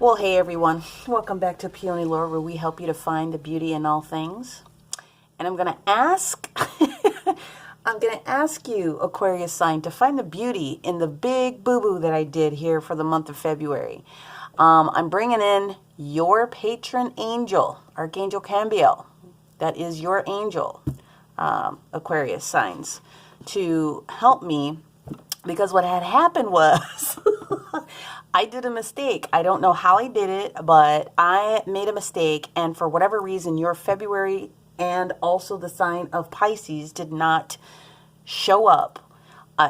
Well, hey everyone, welcome back to Peony Lore, where we help you to find the beauty in all things. And I'm gonna ask you, Aquarius sign, to find the beauty in the big boo-boo that I did here for the month of February. I'm bringing in your patron angel, Archangel Cambiel. That is your angel, Aquarius signs, to help me, because what had happened was I did a mistake. I don't know how I did it, but I made a mistake, and for whatever reason, your February and also the sign of Pisces did not show up.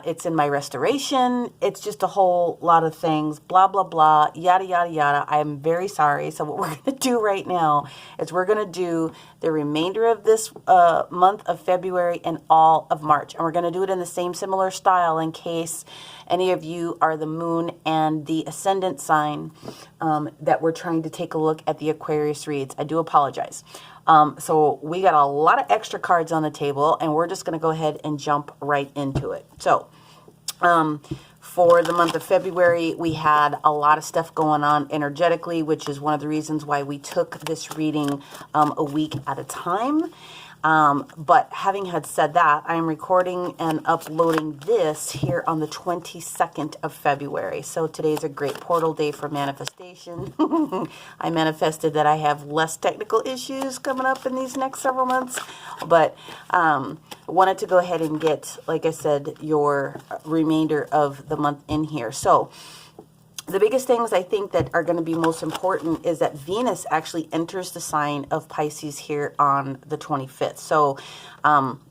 It's in my restoration. It's just a whole lot of things, blah, blah, blah, yada, yada, yada. I am very sorry. So what we're going to do right now is we're going to do the remainder of this month of February and all of March. And we're going to do it in the same similar style in case any of you are the moon and the ascendant sign that we're trying to take a look at the Aquarius reads. I do apologize. So we got a lot of extra cards on the table, and we're just going to go ahead and jump right into it. So for the month of February, we had a lot of stuff going on energetically, which is one of the reasons why we took this reading a week at a time. But having had said that, I am recording and uploading this here on the 22nd of February. So today's a great portal day for manifestation. I manifested that I have less technical issues coming up in these next several months. But wanted to go ahead and get, like I said, your remainder of the month in here. So the biggest things I think that are going to be most important is that Venus actually enters the sign of Pisces here on the 25th. So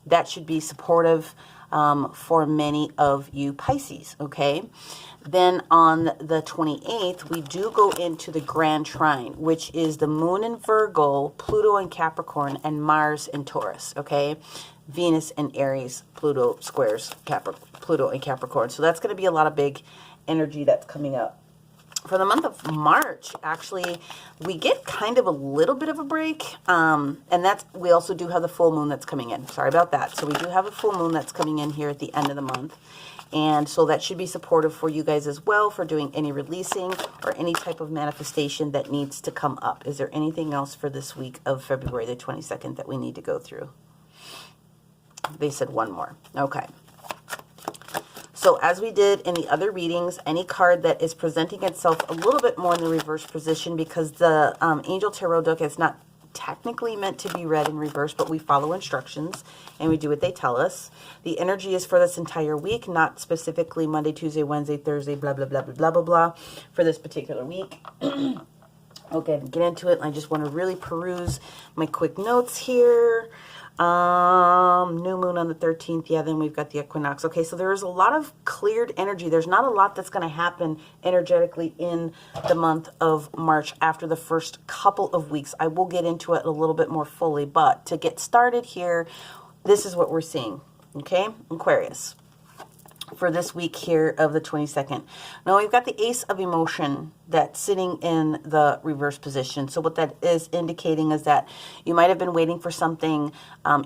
that should be supportive for many of you Pisces, okay? Then on the 28th, we do go into the Grand Trine, which is the Moon in Virgo, Pluto in Capricorn, and Mars in Taurus, okay? Venus in Aries, Pluto squares Pluto in Capricorn. So that's going to be a lot of big energy that's coming up. For the month of March, actually, we get kind of a little bit of a break, and we also do have the full moon that's coming in. Sorry about that. So we do have a full moon that's coming in here at the end of the month, and so that should be supportive for you guys as well for doing any releasing or any type of manifestation that needs to come up. Is there anything else for this week of February the 22nd that we need to go through? They said one more. Okay. So as we did in the other readings, any card that is presenting itself a little bit more in the reverse position, because the Angel Tarot deck is not technically meant to be read in reverse, but we follow instructions and we do what they tell us. The energy is for this entire week, not specifically Monday, Tuesday, Wednesday, Thursday, blah, blah, blah, blah, blah, blah, blah, for this particular week. Okay, get into it. I just want to really peruse my quick notes here. New moon on the 13th. Yeah, then we've got the equinox. Okay, so there's a lot of cleared energy. There's not a lot that's going to happen energetically in the month of March after the first couple of weeks. I will get into it a little bit more fully, but to get started here, this is what we're seeing. Okay, Aquarius, for this week here of the 22nd. Now we've got the Ace of Emotion that's sitting in the reverse position. So what that is indicating is that you might have been waiting for something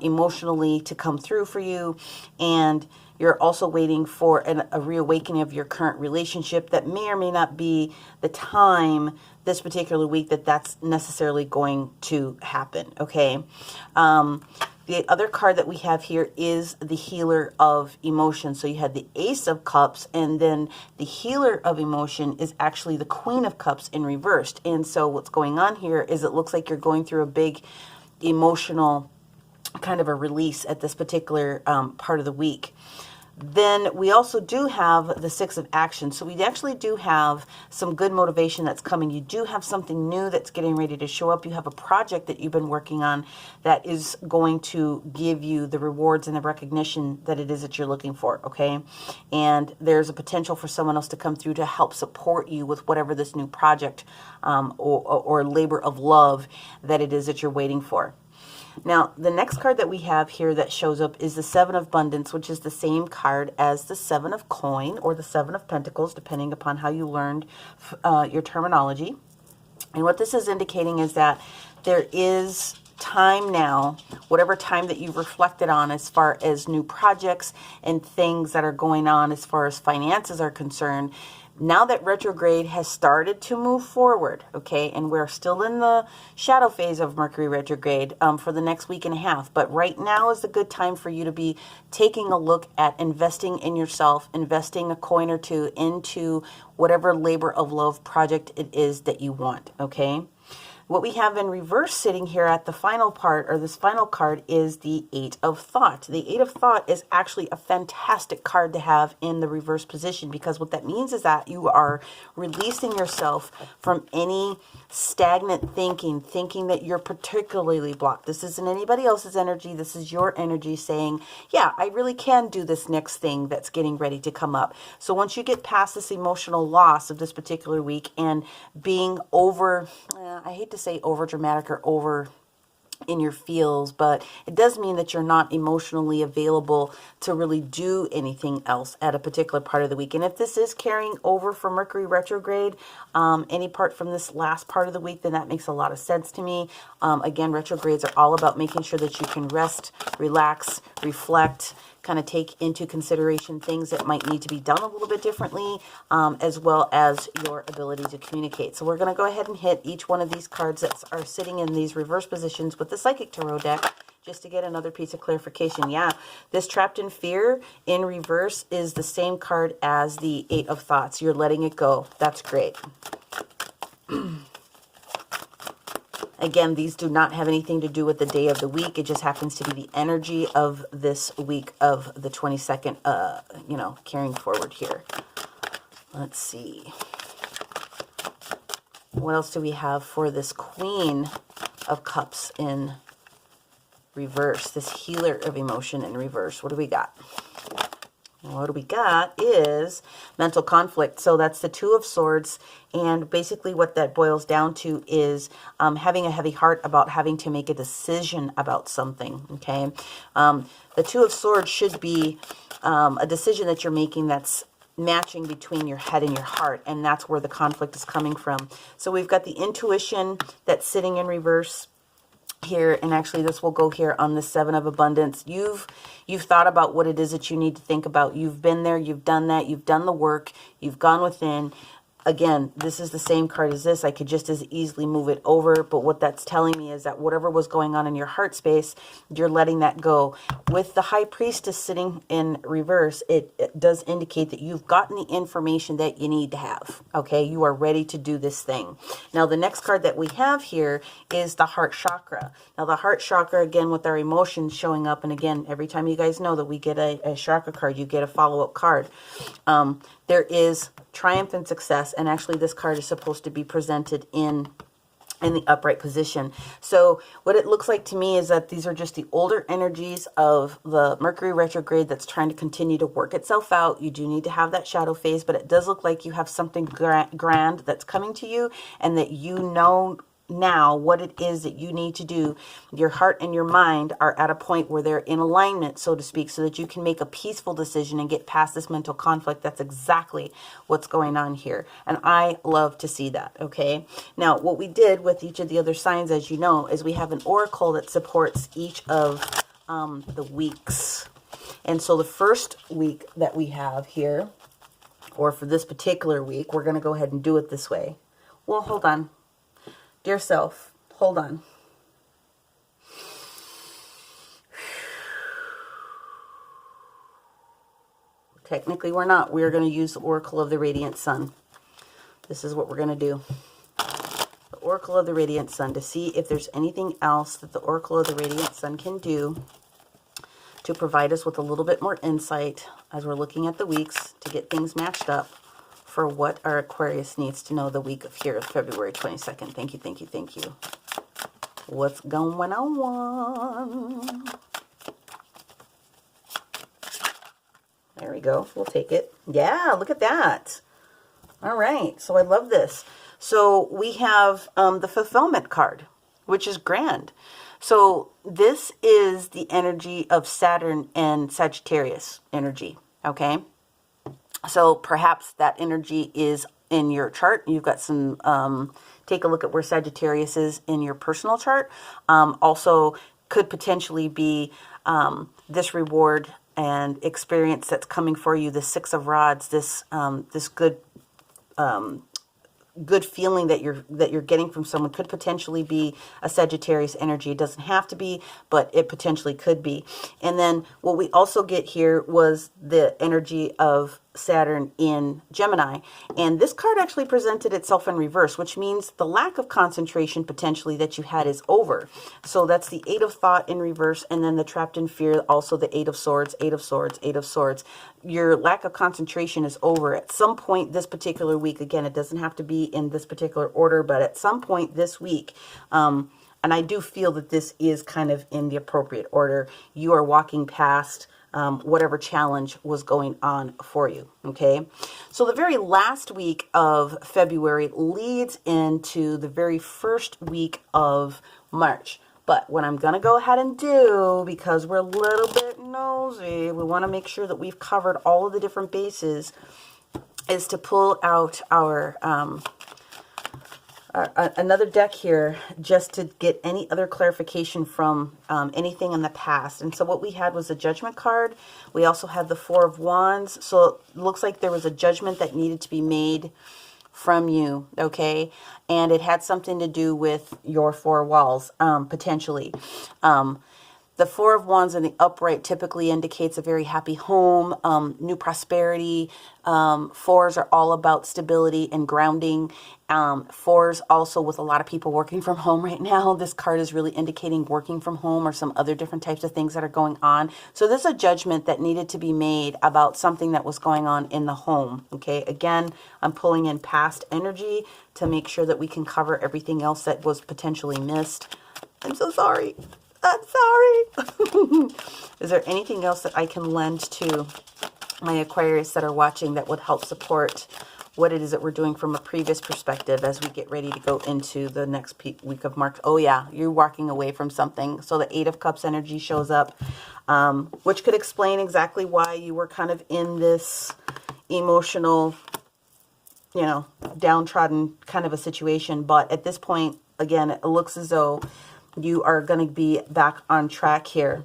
emotionally to come through for you, and you're also waiting for a reawakening of your current relationship. That may or may not be the time this particular week that that's necessarily going to happen, okay? The other card that we have here is the Healer of Emotion. So you had the Ace of Cups, and then the Healer of Emotion is actually the Queen of Cups in reversed. And so what's going on here is it looks like you're going through a big emotional kind of a release at this particular part of the week. Then we also do have the Six of Action. So we actually do have some good motivation that's coming. You do have something new that's getting ready to show up. You have a project that you've been working on that is going to give you the rewards and the recognition that it is that you're looking for, okay? And there's a potential for someone else to come through to help support you with whatever this new project or labor of love that it is that you're waiting for. Now, the next card that we have here that shows up is the Seven of Abundance, which is the same card as the Seven of Coin or the Seven of Pentacles, depending upon how you learned your terminology. And what this is indicating is that there is time now, whatever time that you've reflected on as far as new projects and things that are going on as far as finances are concerned, Now that retrograde has started to move forward, okay, and we're still in the shadow phase of Mercury retrograde for the next week and a half, but right now is the good time for you to be taking a look at investing in yourself, investing a coin or two into whatever labor of love project it is that you want, okay? What we have in reverse sitting here at the final part, or this final card, is the Eight of Thought. The Eight of Thought is actually a fantastic card to have in the reverse position, because what that means is that you are releasing yourself from any stagnant thinking that you're particularly blocked. This isn't anybody else's energy. This is your energy saying, yeah, I really can do this next thing that's getting ready to come up. So once you get past this emotional loss of this particular week and being over, I hate to say over dramatic or over in your feels, but it does mean that you're not emotionally available to really do anything else at a particular part of the week. And if this is carrying over from Mercury retrograde, any part from this last part of the week, then that makes a lot of sense to me. Again, retrogrades are all about making sure that you can rest, relax, reflect, kind of take into consideration things that might need to be done a little bit differently, as well as your ability to communicate. So we're going to go ahead and hit each one of these cards that are sitting in these reverse positions with the Psychic Tarot deck, just to get another piece of clarification. Yeah, this Trapped in Fear in reverse is the same card as the Eight of Thoughts. You're letting it go. That's great. Again, these do not have anything to do with the day of the week. It just happens to be the energy of this week of the 22nd, carrying forward here. Let's see. What else do we have for this Queen of Cups in reverse? This Healer of Emotion in reverse. What do we got? What we got is mental conflict. So that's the Two of Swords. And basically what that boils down to is having a heavy heart about having to make a decision about something. Okay. The Two of Swords should be a decision that you're making that's matching between your head and your heart. And that's where the conflict is coming from. So we've got the intuition that's sitting in reverse here, and actually this will go here on the Seven of Abundance. You've thought about what it is that you need to think about. You've been there, you've done that, you've done the work, you've gone within. Again, this is the same card as this. I could just as easily move it over, but what that's telling me is that whatever was going on in your heart space, you're letting that go. With the High Priestess sitting in reverse, it does indicate that you've gotten the information that you need to have. Okay, you are ready to do this thing. Now, the next card that we have here is the Heart Chakra. Now, the Heart Chakra, again, with our emotions showing up, and again, every time you guys know that we get a chakra card, you get a follow-up card. There is triumph and success, and actually this card is supposed to be presented in the upright position. So what it looks like to me is that these are just the older energies of the Mercury retrograde that's trying to continue to work itself out. You do need to have that shadow phase, but it does look like you have something grand that's coming to you, and that you know now what it is that you need to do. Your heart and your mind are at a point where they're in alignment, so to speak, so that you can make a peaceful decision and get past this mental conflict. That's exactly what's going on here, and I love to see that. Okay, now what we did with each of the other signs, as you know, is we have an oracle that supports each of the weeks. And so the first week that we have here, or for this particular week, we're going to go ahead and do it this way. Well, hold on. Dear self, hold on. Technically, we're not. We're going to use the Oracle of the Radiant Sun. This is what we're going to do. The Oracle of the Radiant Sun, to see if there's anything else that the Oracle of the Radiant Sun can do to provide us with a little bit more insight as we're looking at the weeks to get things matched up for what our Aquarius needs to know the week of here, February 22nd. Thank you, thank you, thank you. What's going on? There we go. We'll take it. Yeah, look at that. All right. So I love this. So we have the fulfillment card, which is grand. So this is the energy of Saturn and Sagittarius energy. Okay. So perhaps that energy is in your chart. You've got some, take a look at where Sagittarius is in your personal chart. Also could potentially be this reward and experience that's coming for you, the Six of Rods, this good good feeling that you're getting from someone could potentially be a Sagittarius energy. It doesn't have to be, but it potentially could be. And then what we also get here was the energy of Saturn in Gemini. And this card actually presented itself in reverse, which means the lack of concentration potentially that you had is over. So that's the Eight of Thought in reverse, and then the Trapped in Fear, also the Eight of Swords, Eight of Swords, Eight of Swords. Your lack of concentration is over at some point this particular week. Again, it doesn't have to be in this particular order, but at some point this week, and I do feel that this is kind of in the appropriate order, you are walking past whatever challenge was going on for you, okay? So the very last week of February leads into the very first week of March. But what I'm going to go ahead and do, because we're a little bit nosy, we want to make sure that we've covered all of the different bases, is to pull out our another deck here just to get any other clarification from anything in the past. And so what we had was a Judgment card. We also had the Four of Wands. So it looks like there was a judgment that needed to be made from you, okay? And it had something to do with your four walls, potentially. The Four of Wands in the upright typically indicates a very happy home, new prosperity. Fours are all about stability and grounding. Fours also, with a lot of people working from home right now, this card is really indicating working from home or some other different types of things that are going on. So there's a judgment that needed to be made about something that was going on in the home. Okay, again, I'm pulling in past energy to make sure that we can cover everything else that was potentially missed. I'm so sorry. I'm sorry. Is there anything else that I can lend to my Aquarius that are watching that would help support what it is that we're doing from a previous perspective as we get ready to go into the next week of March? Oh yeah, you're walking away from something. So the Eight of Cups energy shows up, which could explain exactly why you were kind of in this emotional, you know, downtrodden kind of a situation. But at this point, again, it looks as though you are going to be back on track here.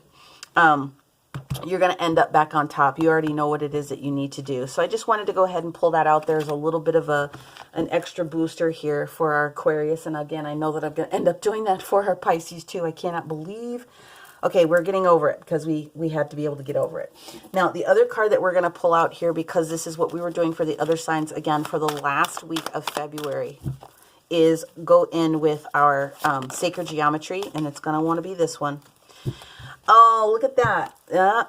You're going to end up back on top. You already know what it is that you need to do. So I just wanted to go ahead and pull that out. There's a little bit of an extra booster here for our Aquarius. And again, I know that I'm going to end up doing that for our Pisces too. I cannot believe. Okay, we're getting over it because we had to be able to get over it. Now, the other card that we're going to pull out here, because this is what we were doing for the other signs, again, for the last week of February, is go in with our sacred geometry, and it's going to want to be this one. Oh, look at that.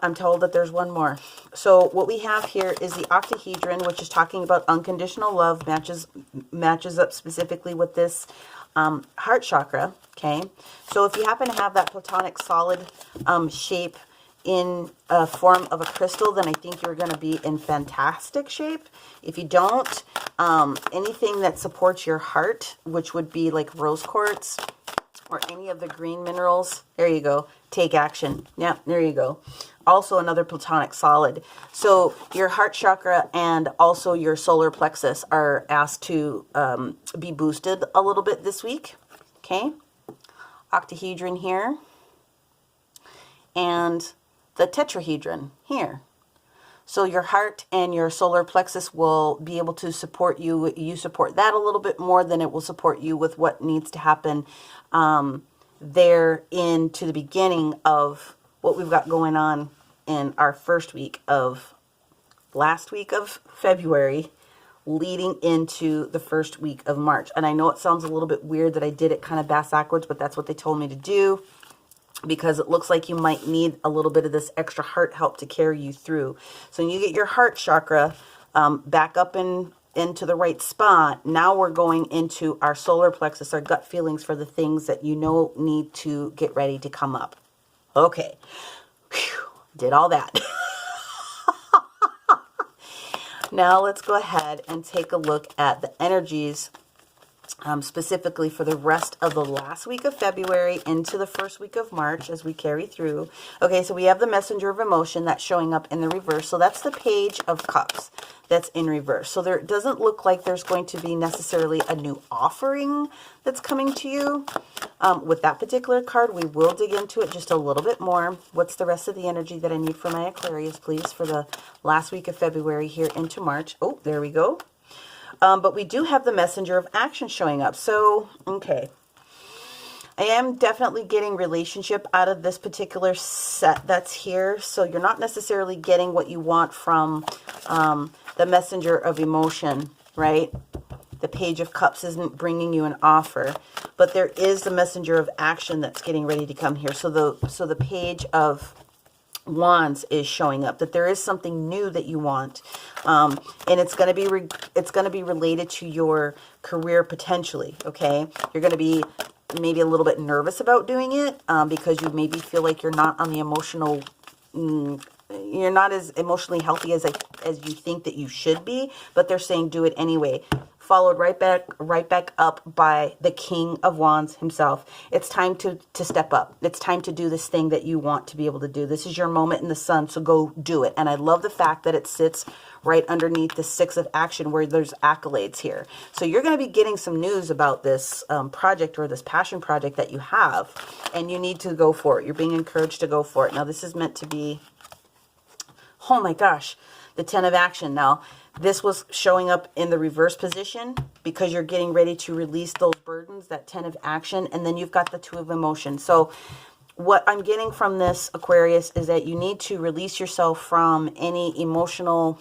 I'm told that there's one more. So what we have here is the octahedron, which is talking about unconditional love, matches up specifically with this heart chakra, okay? So if you happen to have that platonic solid shape in a form of a crystal, then I think you're going to be in fantastic shape. If you don't, anything that supports your heart, which would be like rose quartz or any of the green minerals, there you go, take action. Yeah, there you go. Also another platonic solid. So your heart chakra and also your solar plexus are asked to be boosted a little bit this week, okay? Octahedron here. And the tetrahedron here. So your heart and your solar plexus will be able to support you. You support that a little bit more than it will support you with what needs to happen there into the beginning of what we've got going on in our first week of last week of February leading into the first week of March. And I know it sounds a little bit weird that I did it kind of backwards, but that's what they told me to do, because it looks like you might need a little bit of this extra heart help to carry you through. So when you get your heart chakra back up into the right spot, now we're going into our solar plexus, our gut feelings for the things that you know need to get ready to come up. Okay. Whew. Did all that. Now let's go ahead and take a look at the energies specifically for the rest of the last week of February into the first week of March as we carry through. Okay, so we have the messenger of emotion that's showing up in the reverse. So that's the Page of Cups that's in reverse. So there doesn't look like there's going to be necessarily a new offering that's coming to you. With that particular card, we will dig into it just a little bit more. What's the rest of the energy that I need for my Aquarius, please, for the last week of February here into March? Oh, there we go. But we do have the messenger of action showing up. So, okay. I am definitely getting relationship out of this particular set that's here. So you're not necessarily getting what you want from the messenger of emotion, right? The Page of Cups isn't bringing you an offer, but there is the messenger of action that's getting ready to come here. So the Page of Wands is showing up, that there is something new that you want, and it's going to be related to your career potentially. Okay, you're going to be maybe a little bit nervous about doing it because you maybe feel like you're not on the emotional. You're not as emotionally healthy as you think that you should be, but they're saying do it anyway. Followed right back up by the King of Wands himself. It's time to step up. It's time to do this thing that you want to be able to do. This is your moment in the sun, so go do it. And I love the fact that it sits right underneath the Six of Action where there's accolades here. So you're going to be getting some news about this project or this passion project that you have, and you need to go for it. You're being encouraged to go for it. Now this is meant to be, oh my gosh, the Ten of Action. Now, this was showing up in the reverse position because you're getting ready to release those burdens, that Ten of Action, and then you've got the Two of Emotion. So what I'm getting from this, Aquarius, is that you need to release yourself from any emotional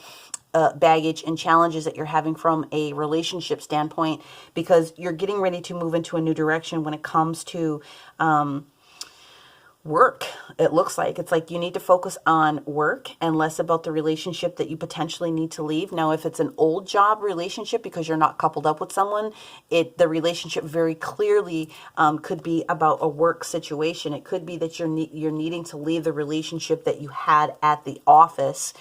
baggage and challenges that you're having from a relationship standpoint, because you're getting ready to move into a new direction when it comes to work. It looks like it's like you need to focus on work and less about the relationship that you potentially need to leave. Now, if it's an old job relationship because you're not coupled up with someone, the relationship very clearly could be about a work situation. It could be that you're needing to leave the relationship that you had at the office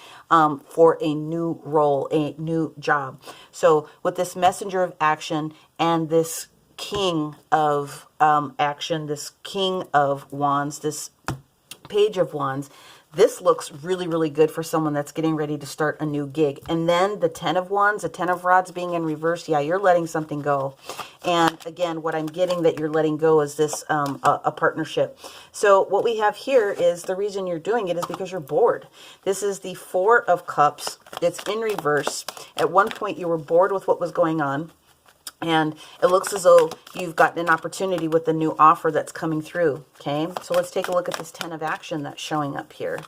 for a new role, a new job. So with this messenger of action and this King of action, this King of Wands, this Page of Wands, this looks really, really good for someone that's getting ready to start a new gig. And then the Ten of Wands, the Ten of Rods being in reverse, yeah, you're letting something go. And again, what I'm getting that you're letting go is this a partnership. So what we have here is the reason you're doing it is because you're bored. This is the Four of Cups. It's in reverse. At one point, you were bored with what was going on. And it looks as though you've gotten an opportunity with the new offer that's coming through. Okay, so let's take a look at this Ten of Action that's showing up here.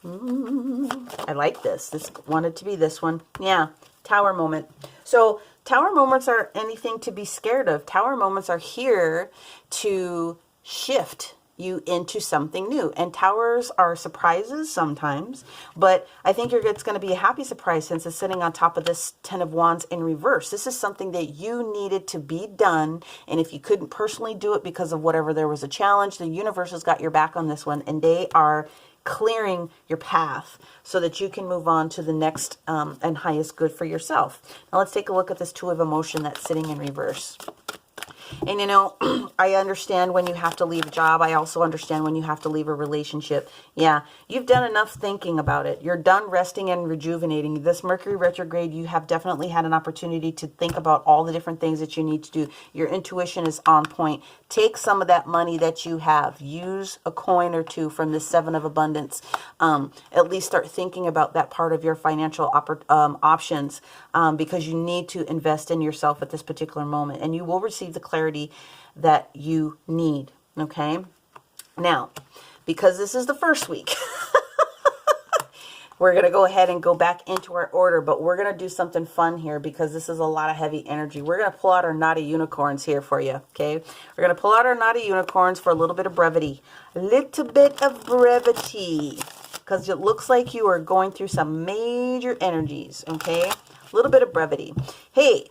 I like this. This wanted to be this one. Yeah, Tower moment. So Tower moments are anything to be scared of. Tower moments are here to shift you into something new. And towers are surprises sometimes, but I think it's going to be a happy surprise since it's sitting on top of this Ten of Wands in reverse. This is something that you needed to be done, and if you couldn't personally do it because of whatever, there was a challenge, the universe has got your back on this one, and they are clearing your path so that you can move on to the next and highest good for yourself. Now let's take a look at this Two of Emotion that's sitting in reverse. And, you know, I understand when you have to leave a job. I also understand when you have to leave a relationship. Yeah, you've done enough thinking about it. You're done resting and rejuvenating. This Mercury retrograde, you have definitely had an opportunity to think about all the different things that you need to do. Your intuition is on point. Take some of that money that you have. Use a coin or two from the Seven of Abundance. At least start thinking about that part of your financial options because you need to invest in yourself at this particular moment. And you will receive the clarity that you need. Okay, now because this is the first week we're going to go ahead and go back into our order, but we're going to do something fun here because this is a lot of heavy energy. We're going to pull out our naughty unicorns here for you. Okay, we're going to pull out our naughty unicorns for a little bit of brevity, because it looks like you are going through some major energies. Okay, a little bit of brevity. Hey,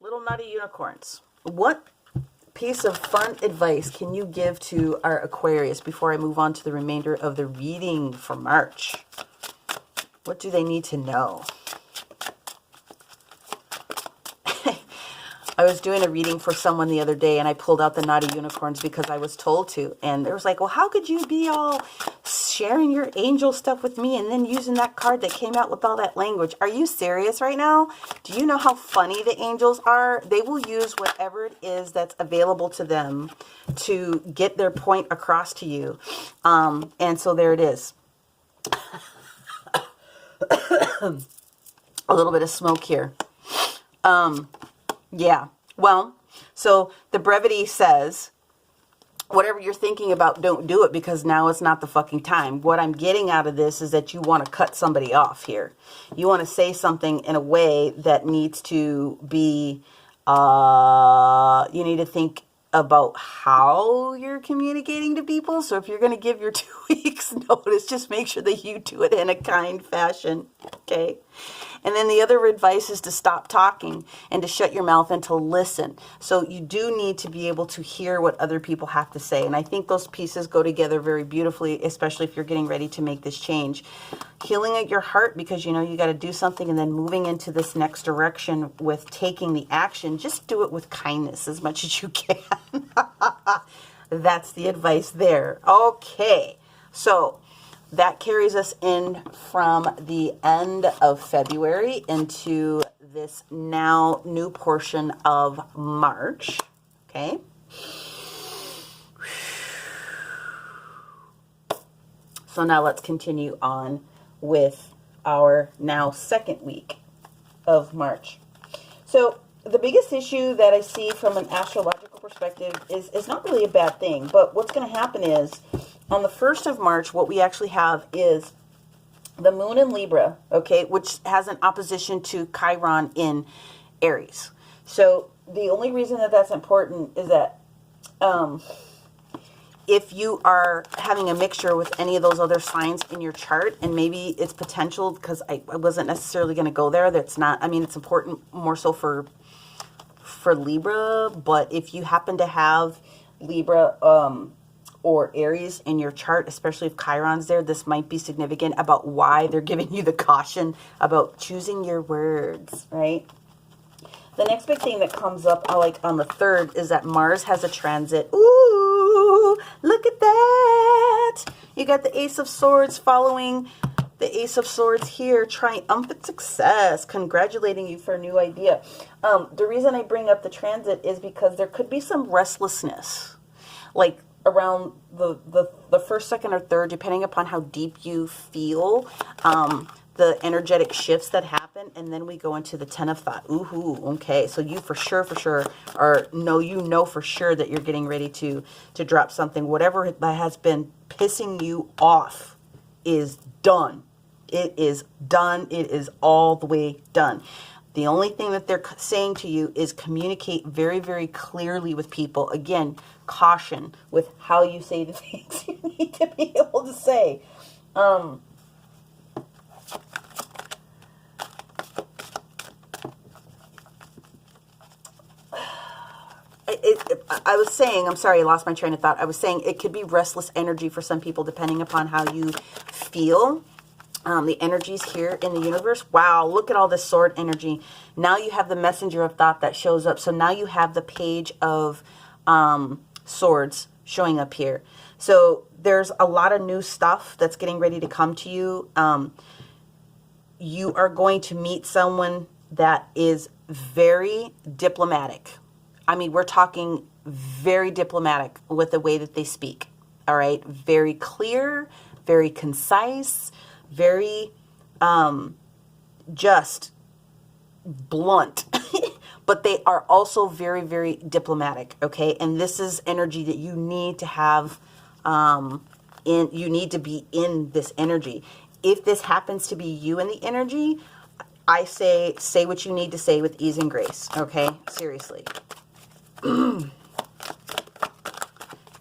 little naughty unicorns, what piece of fun advice can you give to our Aquarius before I move on to the remainder of the reading for March? What do they need to know? I was doing a reading for someone the other day and I pulled out the naughty unicorns because I was told to. And it was like, well, how could you be all sharing your angel stuff with me and then using that card that came out with all that language? Are you serious right now? Do you know how funny the angels are? They will use whatever it is that's available to them to get their point across to you. And so there it is. a little bit of smoke here. Yeah. Well, so the brevity says, whatever you're thinking about, don't do it because now it's not the fucking time. What I'm getting out of this is that you want to cut somebody off here. You want to say something in a way that needs to be, you need to think about how you're communicating to people. So if you're going to give your 2 weeks notice, just make sure that you do it in a kind fashion. Okay. And then the other advice is to stop talking and to shut your mouth and to listen. So you do need to be able to hear what other people have to say. And I think those pieces go together very beautifully, especially if you're getting ready to make this change. Healing at your heart, because you know you got to do something, and then moving into this next direction with taking the action. Just do it with kindness as much as you can. That's the advice there. Okay. So that carries us in from the end of February into this now new portion of March. Okay. So now let's continue on with our now second week of March. So the biggest issue that I see from an astrological perspective is not really a bad thing, but what's going to happen is on the 1st of March, what we actually have is the moon in Libra, okay, which has an opposition to Chiron in Aries. So the only reason that that's important is that if you are having a mixture with any of those other signs in your chart, and maybe it's potential, because I wasn't necessarily going to go there, that's not, I mean, it's important more so for Libra, but if you happen to have Libra or Aries in your chart, especially if Chiron's there, this might be significant about why they're giving you the caution about choosing your words, right? The next big thing that comes up, like on the 3rd, is that Mars has a transit. Ooh, look at that. You got the Ace of Swords following the Ace of Swords here. Triumphant success. Congratulating you for a new idea. The reason I bring up the transit is because there could be some restlessness. Like around the first, second, or third, depending upon how deep you feel, the energetic shifts that happen, and then we go into the 10 of thought. Ooh, okay. So you for sure are you know for sure that you're getting ready to drop something. Whatever that has been pissing you off is done. It is done. It is all the way done. The only thing that they're saying to you is communicate very, very clearly with people. Again, caution with how you say the things you need to be able to say. I was saying, I'm sorry, I lost my train of thought. I was saying it could be restless energy for some people depending upon how you feel. The energies here in the universe. Wow, look at all this sword energy. Now you have the messenger of thought that shows up. So now you have the page of swords showing up here. So there's a lot of new stuff that's getting ready to come to you. You are going to meet someone that is very diplomatic. I mean, we're talking very diplomatic with the way that they speak. All right. Very clear, very concise, very just blunt. But they are also very, very diplomatic. Okay. And this is energy that you need to have you need to be in this energy. If this happens to be you in the energy, I say what you need to say with ease and grace. Okay. Seriously.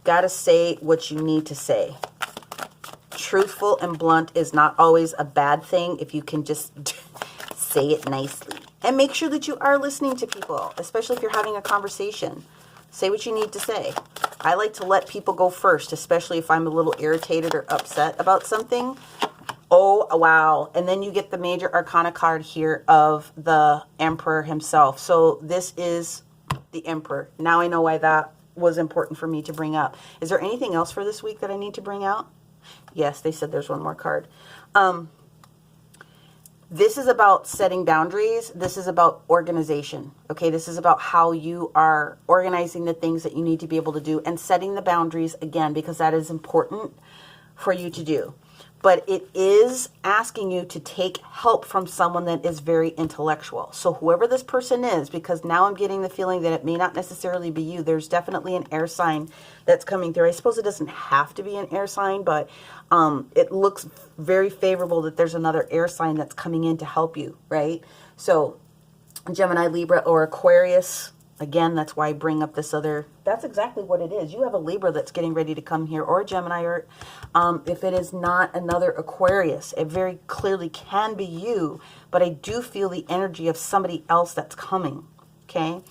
Gotta say what you need to say. Truthful and blunt is not always a bad thing if you can just say it nicely. And make sure that you are listening to people, especially if you're having a conversation. Say what you need to say. I like to let people go first, especially if I'm a little irritated or upset about something. Oh, wow. And then you get the major arcana card here of the Emperor himself. So this is the Emperor. Now I know why that was important for me to bring up. Is there anything else for this week that I need to bring out? Yes, they said there's one more card. This is about setting boundaries. This is about organization. Okay, this is about how you are organizing the things that you need to be able to do and setting the boundaries again, because that is important for you to do. but it is asking you to take help from someone that is very intellectual. So whoever this person is, because now I'm getting the feeling that it may not necessarily be you. There's definitely an air sign that's coming through. I suppose it doesn't have to be an air sign, but it looks very favorable that there's another air sign that's coming in to help you, right? So Gemini, Libra, or Aquarius. Again, that's why I bring up this other, that's exactly what it is. You have a Libra that's getting ready to come here, or a Gemini, or if it is not another Aquarius, it very clearly can be you, but I do feel the energy of somebody else that's coming, okay?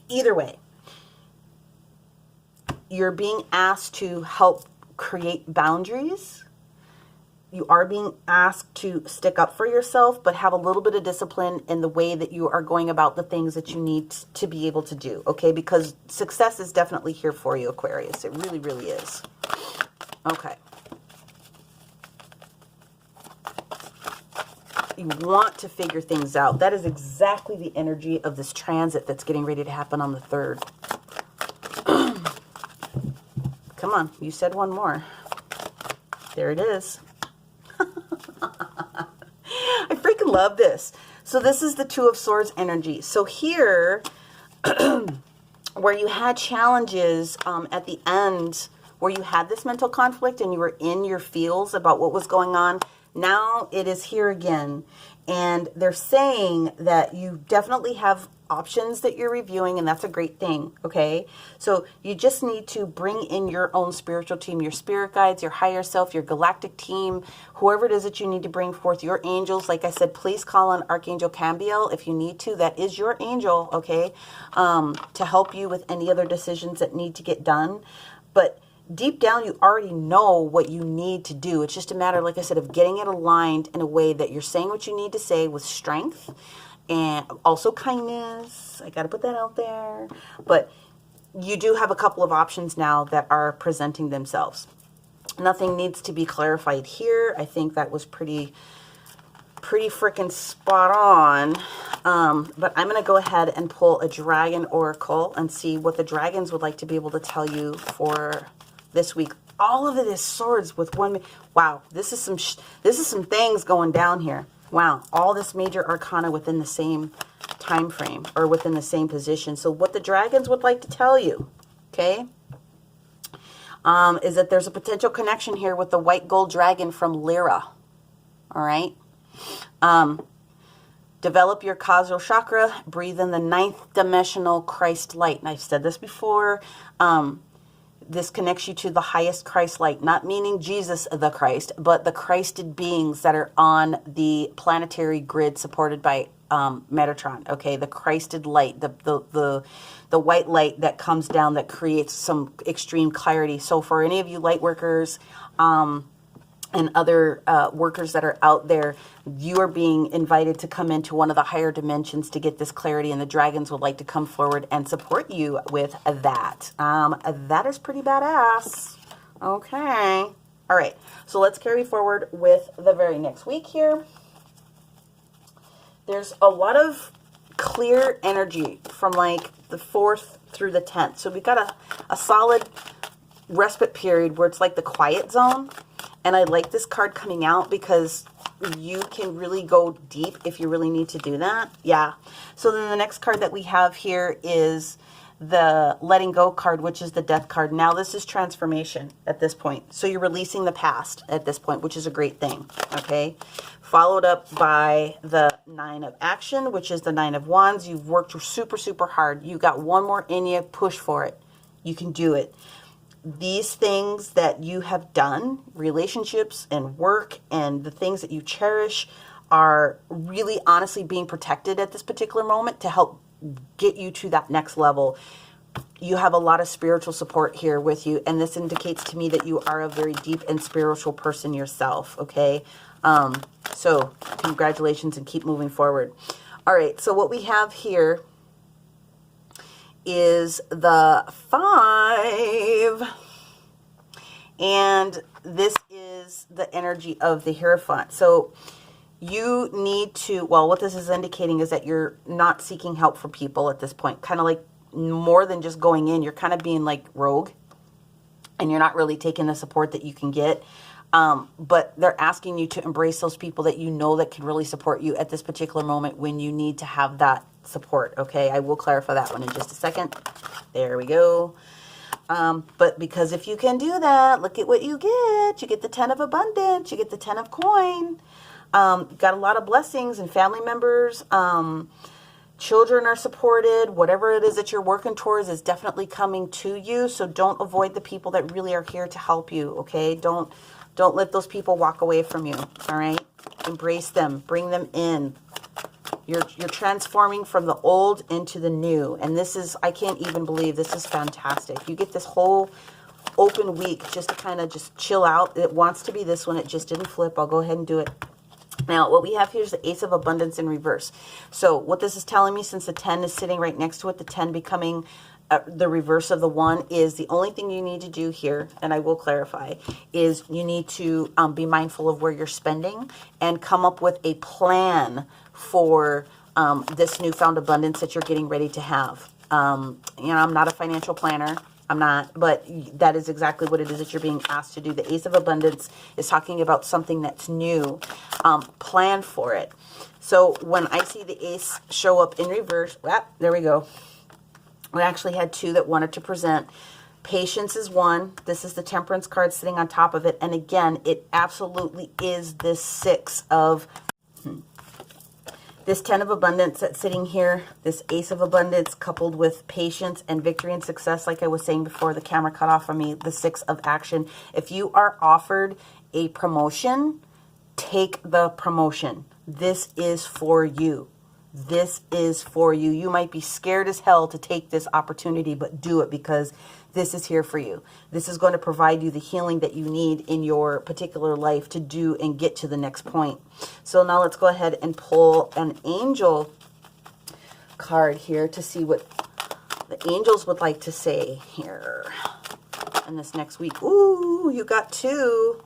Either way, you're being asked to help create boundaries. You are being asked to stick up for yourself, but have a little bit of discipline in the way that you are going about the things that you need to be able to do, okay? Because success is definitely here for you, Aquarius. It really, really is. Okay. You want to figure things out. That is exactly the energy of this transit that's getting ready to happen on the 3rd. Come on, you said one more. There it is. I freaking love this. So this is the Two of Swords energy. So here, where you had challenges at the end, where you had this mental conflict and you were in your feels about what was going on, now it is here again. And they're saying that you definitely have options that you're reviewing, and that's a great thing, okay? So you just need to bring in your own spiritual team, your spirit guides, your higher self, your galactic team, whoever it is that you need to bring forth, your angels. Like I said, please call on Archangel Cambiel if you need to. That is your angel, okay, to help you with any other decisions that need to get done. But deep down, you already know what you need to do. It's just a matter, like I said, of getting it aligned in a way that you're saying what you need to say with strength and also kindness. I got to put that out there. But you do have a couple of options now that are presenting themselves. Nothing needs to be clarified here. I think that was pretty freaking spot on. But I'm going to go ahead and pull a dragon oracle and see what the dragons would like to be able to tell you for this week. All of it is swords with one. Wow, this is some things going down here. Wow, all this major arcana within the same time frame or within the same position. So what the dragons would like to tell you, okay, is that there's a potential connection here with the white gold dragon from Lyra. All right. Develop your causal chakra. Breathe in the 9th dimensional Christ light. And I've said this before. This connects you to the highest Christ light, not meaning Jesus the Christ, but the Christed beings that are on the planetary grid supported by Metatron. Okay, the Christed light, the white light that comes down that creates some extreme clarity. So for any of you light workers and other workers that are out there, you are being invited to come into one of the higher dimensions to get this clarity, and the dragons would like to come forward and support you with that. That is pretty badass. Okay. All right. So let's carry forward with the very next week here. There's a lot of clear energy from like the 4th through the 10th. So we've got a solid respite period where it's like the quiet zone. And I like this card coming out because you can really go deep if you really need to do that. Yeah. So then the next card that we have here is the letting go card, which is the death card. Now this is transformation at this point. So you're releasing the past at this point, which is a great thing. Okay. Followed up by the 9 of action, which is the 9 of wands. You've worked super, super hard. You got one more in you. Push for it. You can do it. These things that you have done, relationships and work and the things that you cherish, are really honestly being protected at this particular moment to help get you to that next level. You have a lot of spiritual support here with you, and this indicates to me that you are a very deep and spiritual person yourself, okay? So congratulations and keep moving forward. All right, so what we have here is the 5, and this is the energy of the Hierophant. So you need to, well, what this is indicating is that you're not seeking help for people at this point, kind of like more than just going in. You're kind of being like rogue, and you're not really taking the support that you can get. But they're asking you to embrace those people that you know that can really support you at this particular moment when you need to have that support. Okay, I will clarify that one in just a second. There we go. But because if you can do that, look at what you get. You get the 10 of abundance. You get the 10 of coin. Got a lot of blessings and family members. Children are supported. Whatever it is that you're working towards is definitely coming to you. So don't avoid the people that really are here to help you. Okay, don't let those people walk away from you. All right, embrace them. Bring them in. You're transforming from the old into the new. And this is, I can't even believe, this is fantastic. You get this whole open week just to kind of just chill out. It wants to be this one. It just didn't flip. I'll go ahead and do it. Now, what we have here is the Ace of Abundance in reverse. So what this is telling me, since the 10 is sitting right next to it, the 10 becoming the reverse of the 1, is the only thing you need to do here, and I will clarify, is you need to be mindful of where you're spending and come up with a plan for this newfound abundance that you're getting ready to have. I'm not a financial planner. I'm not, but that is exactly what it is that you're being asked to do. The Ace of Abundance is talking about something that's new. Plan for it. So when I see the Ace show up in reverse, there we go. We actually had 2 that wanted to present. Patience is 1. This is the Temperance card sitting on top of it. And again, it absolutely is this 6 of... This 10 of abundance that's sitting here, this Ace of Abundance coupled with patience and victory and success, like I was saying before the camera cut off on me, the 6 of action. If you are offered a promotion, take the promotion. This is for you. This is for you. You might be scared as hell to take this opportunity, but do it because this is here for you. This is going to provide you the healing that you need in your particular life to do and get to the next point. So now let's go ahead and pull an angel card here to see what the angels would like to say here in this next week. Ooh, you got 2.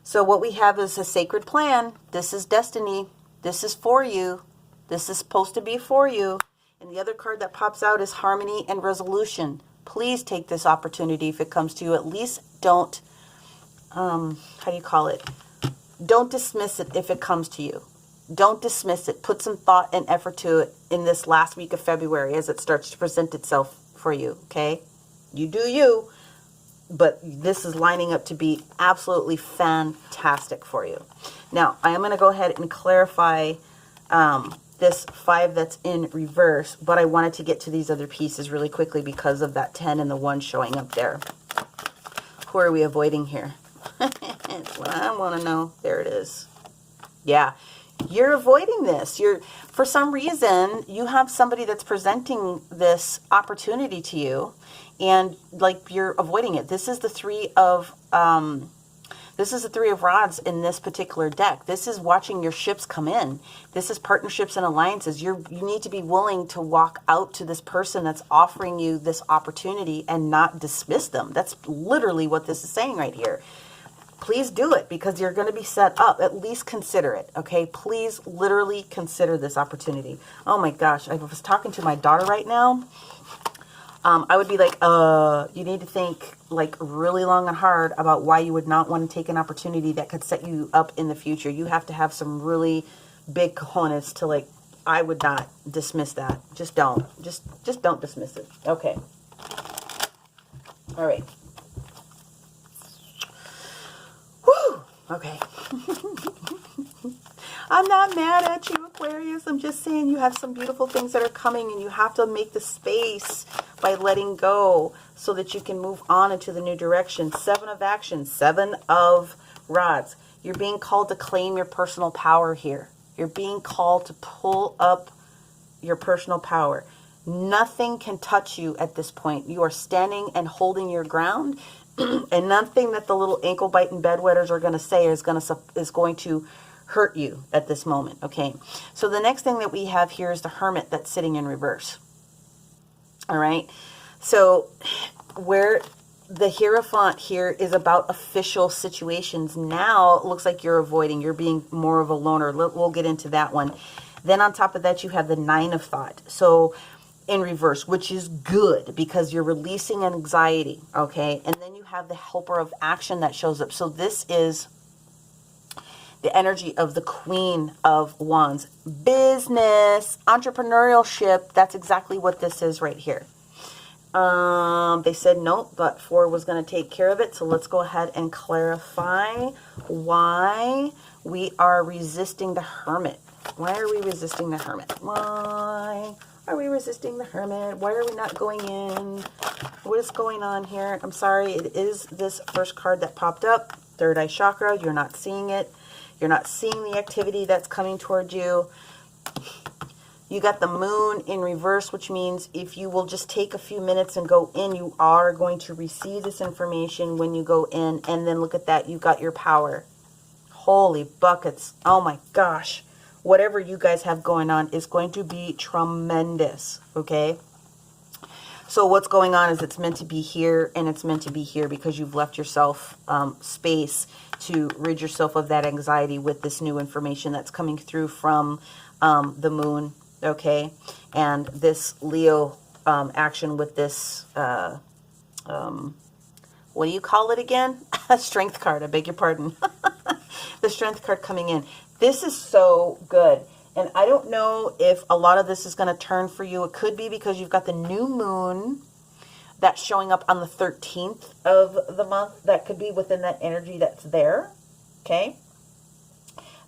So what we have is a sacred plan. This is destiny. This is for you. This is supposed to be for you. And the other card that pops out is harmony and resolution. Please take this opportunity if it comes to you. At least don't, Don't dismiss it if it comes to you. Don't dismiss it. Put some thought and effort to it in this last week of February as it starts to present itself for you, okay? You do you, but this is lining up to be absolutely fantastic for you. Now, I am going to go ahead and clarify this 5 that's in reverse, but I wanted to get to these other pieces really quickly because of that 10 and the 1 showing up there. Who are we avoiding here? That's what I want to know. There it is. Yeah, you're avoiding this. For some reason, you have somebody that's presenting this opportunity to you, and like you're avoiding it. This is the 3 of rods in this particular deck. This is watching your ships come in. This is partnerships and alliances. You need to be willing to walk out to this person that's offering you this opportunity and not dismiss them. That's literally what this is saying right here. Please do it because you're going to be set up. At least consider it, okay? Please literally consider this opportunity. Oh my gosh, I was talking to my daughter right now. I would be like, you need to think like really long and hard about why you would not want to take an opportunity that could set you up in the future. You have to have some really big cojones to like, I would not dismiss that. Just don't. Just don't dismiss it. Okay. All right. Woo! Okay. I'm not mad at you, Aquarius. I'm just saying you have some beautiful things that are coming and you have to make the space by letting go so that you can move on into the new direction. 7 of action, 7 of rods. You're being called to claim your personal power here. You're being called to pull up your personal power. Nothing can touch you at this point. You are standing and holding your ground, and nothing that the little ankle biting bedwetters are going to say is going to hurt you at this moment. Okay. So the next thing that we have here is the Hermit that's sitting in reverse. All right. So where the Hierophant here is about official situations. Now it looks like you're avoiding. You're being more of a loner. We'll get into that one. Then on top of that, you have the 9 of Thought. So in reverse, which is good because you're releasing anxiety. Okay. And then you have the helper of action that shows up. So this is the energy of the Queen of Wands. Business, entrepreneurship, that's exactly what this is right here. They said no, but 4 was going to take care of it. So let's go ahead and clarify why we are resisting the Hermit. Why are we resisting the Hermit? Why are we resisting the Hermit? Why are we not going in? What is going on here? I'm sorry, it is this first card that popped up. Third eye chakra. You're not seeing it. You're not seeing the activity that's coming towards you. You got the moon in reverse, which means if you will just take a few minutes and go in, you are going to receive this information when you go in. And then look at that. You got your power. Holy buckets. Oh my gosh. Whatever you guys have going on is going to be tremendous. Okay. So what's going on is it's meant to be here and it's meant to be here because you've left yourself space to rid yourself of that anxiety with this new information that's coming through from the moon. Okay. And this Leo action with this, what do you call it again? A strength card. I beg your pardon. The strength card coming in. This is so good. And I don't know if a lot of this is going to turn for you. It could be because you've got the new moon that's showing up on the 13th of the month. That could be within that energy that's there. Okay.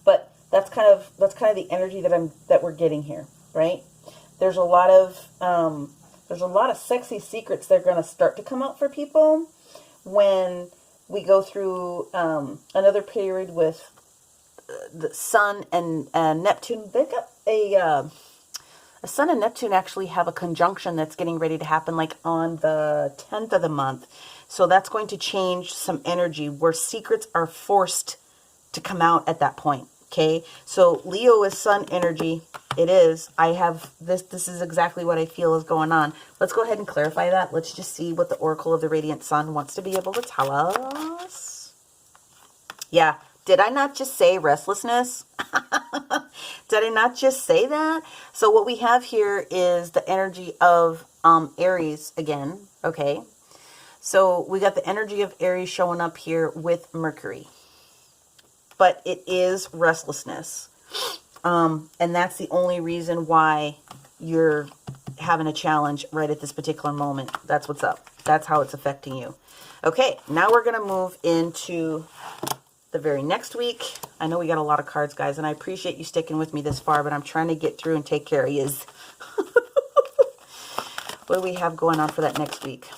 But that's kind of the energy that we're getting here, right? There's a lot of sexy secrets that are going to start to come out for people when we go through another period with the Sun and Neptune. They've got a Sun and Neptune actually have a conjunction that's getting ready to happen like on the 10th of the month. So that's going to change some energy where secrets are forced to come out at that point. Okay. So Leo is Sun energy. It is. I have this. This is exactly what I feel is going on. Let's go ahead and clarify that. Let's just see what the Oracle of the Radiant Sun wants to be able to tell us. Yeah. Did I not just say restlessness? Did I not just say that? So what we have here is the energy of Aries again. Okay. So we got the energy of Aries showing up here with Mercury. But it is restlessness. And that's the only reason why you're having a challenge right at this particular moment. That's what's up. That's how it's affecting you. Okay, now we're going to move into the very next week. I know we got a lot of cards, guys, and I appreciate you sticking with me this far, but I'm trying to get through and take care of yous. What do we have going on for that next week?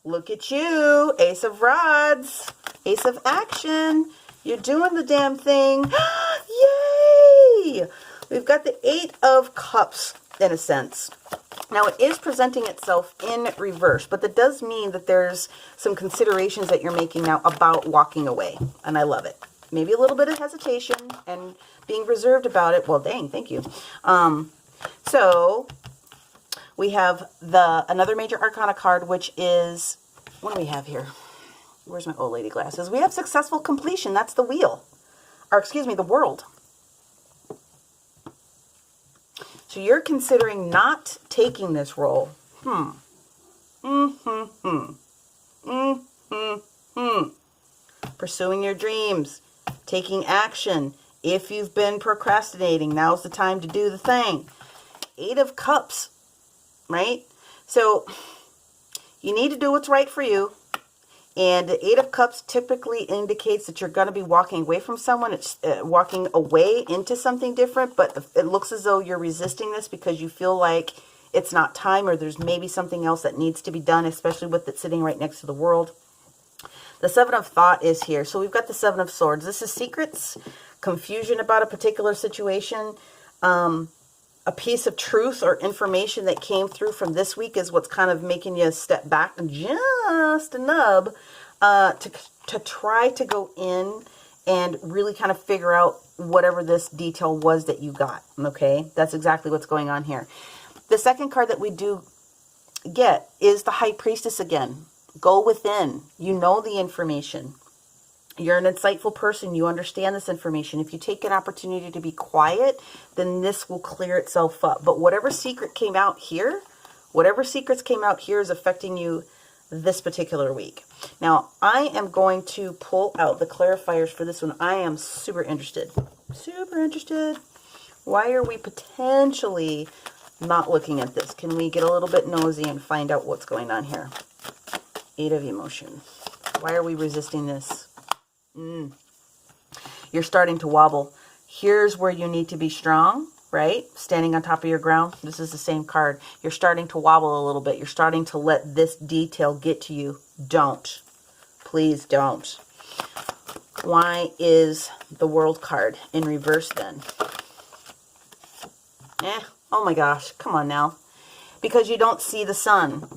Look at you. Ace of Rods. Ace of Action. You're doing the damn thing. Yay! We've got the 8 of Cups, in a sense. Now, it is presenting itself in reverse, but that does mean that there's some considerations that you're making now about walking away, and I love it. Maybe a little bit of hesitation and being reserved about it. Well, dang, thank you. So we have another major arcana card, which is, what do we have here? Where's my old lady glasses? We have successful completion. That's the wheel. Or, excuse me, the world. So you're considering not taking this role. Pursuing your dreams. Taking action. If you've been procrastinating, now's the time to do the thing. 8 of Cups. Right? So you need to do what's right for you. And the 8 of Cups typically indicates that you're going to be walking away from someone. It's walking away into something different, but it looks as though you're resisting this because you feel like it's not time, or there's maybe something else that needs to be done, especially with it sitting right next to the world. The 7 of Thought is here. So we've got the 7 of Swords. This is secrets, confusion about a particular situation. A piece of truth or information that came through from this week is what's kind of making you step back just a nub to try to go in and really kind of figure out whatever this detail was that you got. Okay, that's exactly what's going on here. The second card that we do get is the High Priestess again. Go within. You know the information. You're an insightful person. You understand this information. If you take an opportunity to be quiet, then this will clear itself up. But whatever secret came out here, whatever secrets came out here is affecting you this particular week. Now, I am going to pull out the clarifiers for this one. I am super interested. Super interested. Why are we potentially not looking at this? Can we get a little bit nosy and find out what's going on here? 8 of emotion. Why are we resisting this? You're starting to wobble. Here's where you need to be strong, right? Standing on top of your ground. This is the same card. You're starting to wobble a little bit. You're starting to let this detail get to you. Don't. Please don't. Why is the World card in reverse then? Oh my gosh. Come on now. Because you don't see the sun.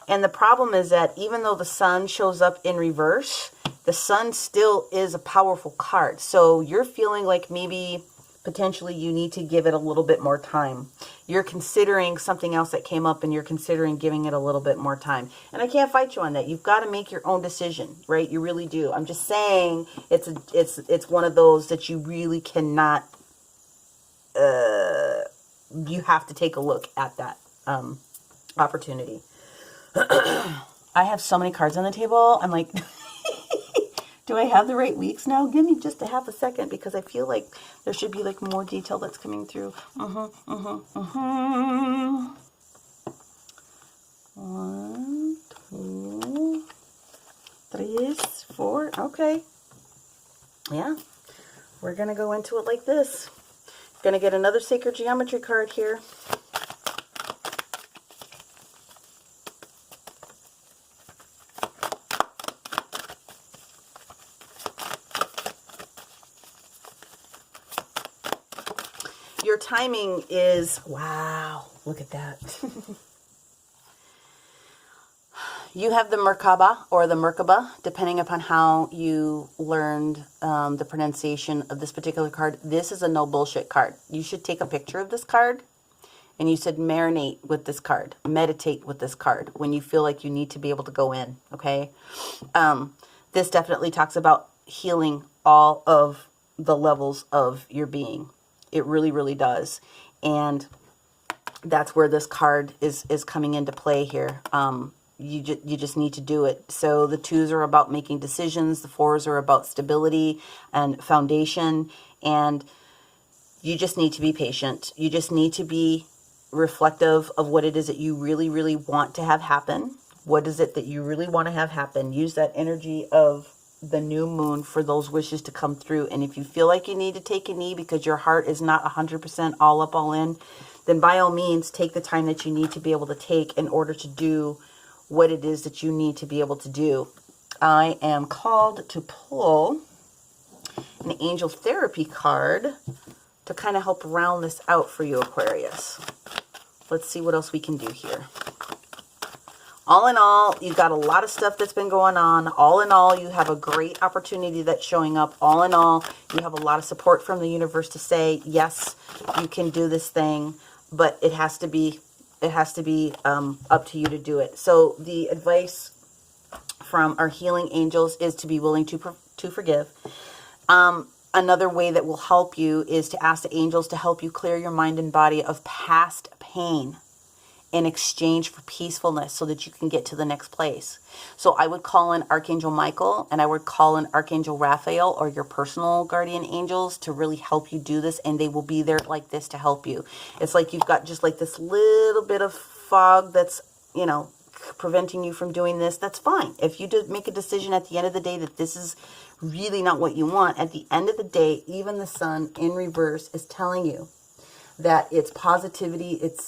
And the problem is that even though the sun shows up in reverse, the sun still is a powerful card. So you're feeling like maybe potentially you need to give it a little bit more time. You're considering something else that came up and you're considering giving it a little bit more time. And I can't fight you on that. You've got to make your own decision, right? You really do. I'm just saying it's one of those that you really cannot, you have to take a look at that opportunity. I have so many cards on the table. I'm like, do I have the right weeks now? Give me just a half a second because I feel like there should be like more detail that's coming through. 1, 2, 3, 4. Okay. Yeah. We're going to go into it like this. Going to get another sacred geometry card here. Your timing is, wow, look at that. You have the Merkaba or the Merkaba, depending upon how you learned the pronunciation of this particular card. This is a no bullshit card. You should take a picture of this card and you should marinate with this card, meditate with this card when you feel like you need to be able to go in, okay? This definitely talks about healing all of the levels of your being. It really, really does. And that's where this card is coming into play here. You just need to do it. So the 2s are about making decisions. The 4s are about stability and foundation. And you just need to be patient. You just need to be reflective of what it is that you really, really want to have happen. What is it that you really want to have happen? Use that energy of the new moon for those wishes to come through. And if you feel like you need to take a knee because your heart is not 100% all up, all in, then by all means, take the time that you need to be able to take in order to do what it is that you need to be able to do. I am called to pull an angel therapy card to kind of help round this out for you, Aquarius. Let's see what else we can do here. All in all, you've got a lot of stuff that's been going on. All in all, you have a great opportunity that's showing up. All in all, you have a lot of support from the universe to say, yes, you can do this thing, but it has to be up to you to do it. So the advice from our healing angels is to be willing to forgive. Another way that will help you is to ask the angels to help you clear your mind and body of past pain in exchange for peacefulness so that you can get to the next place. So I would call in Archangel Michael and I would call in Archangel Raphael or your personal guardian angels to really help you do this, and they will be there like this to help you. It's like you've got just like this little bit of fog that's, you know, preventing you from doing this. That's fine. If you make a decision at the end of the day that this is really not what you want, at the end of the day, even the sun in reverse is telling you that it's positivity, it's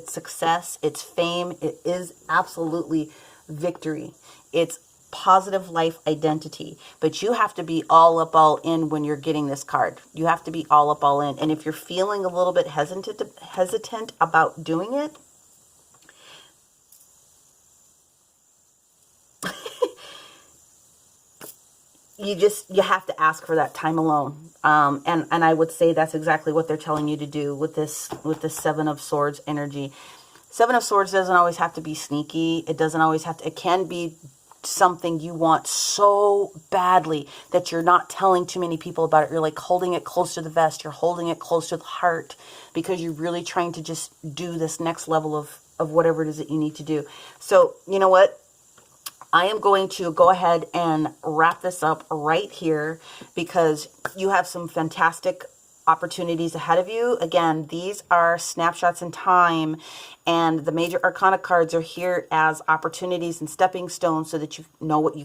success, it's fame, it is absolutely victory. It's positive life identity. But you have to be all up, all in when you're getting this card. You have to be all up, all in. And if you're feeling a little bit hesitant about doing it, you have to ask for that time alone. And I would say that's exactly what they're telling you to do with this 7 of Swords energy. 7 of Swords doesn't always have to be sneaky. It doesn't always have to, it can be something you want so badly that you're not telling too many people about it. You're like holding it close to the vest. You're holding it close to the heart because you're really trying to just do this next level of whatever it is that you need to do. So, you know what? I am going to go ahead and wrap this up right here because you have some fantastic opportunities ahead of you. Again, these are snapshots in time, and the major arcana cards are here as opportunities and stepping stones so that you know what you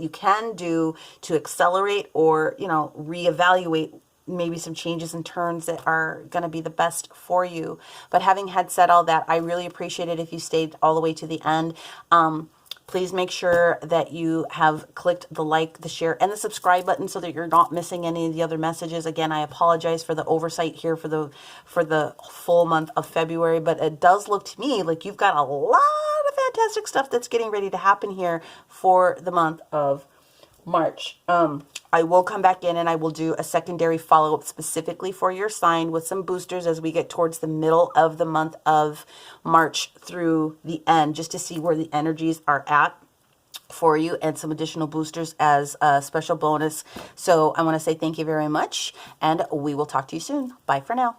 can do to accelerate or, reevaluate maybe some changes and turns that are going to be the best for you. But having had said all that, I really appreciate it if you stayed all the way to the end. Please make sure that you have clicked the like, the share, and the subscribe button so that you're not missing any of the other messages. Again, I apologize for the oversight here for the full month of February, but it does look to me like you've got a lot of fantastic stuff that's getting ready to happen here for the month of March. I will come back in and I will do a secondary follow-up specifically for your sign with some boosters as we get towards the middle of the month of March through the end, just to see where the energies are at for you, and some additional boosters as a special bonus. So I want to say thank you very much, and we will talk to you soon. Bye for now.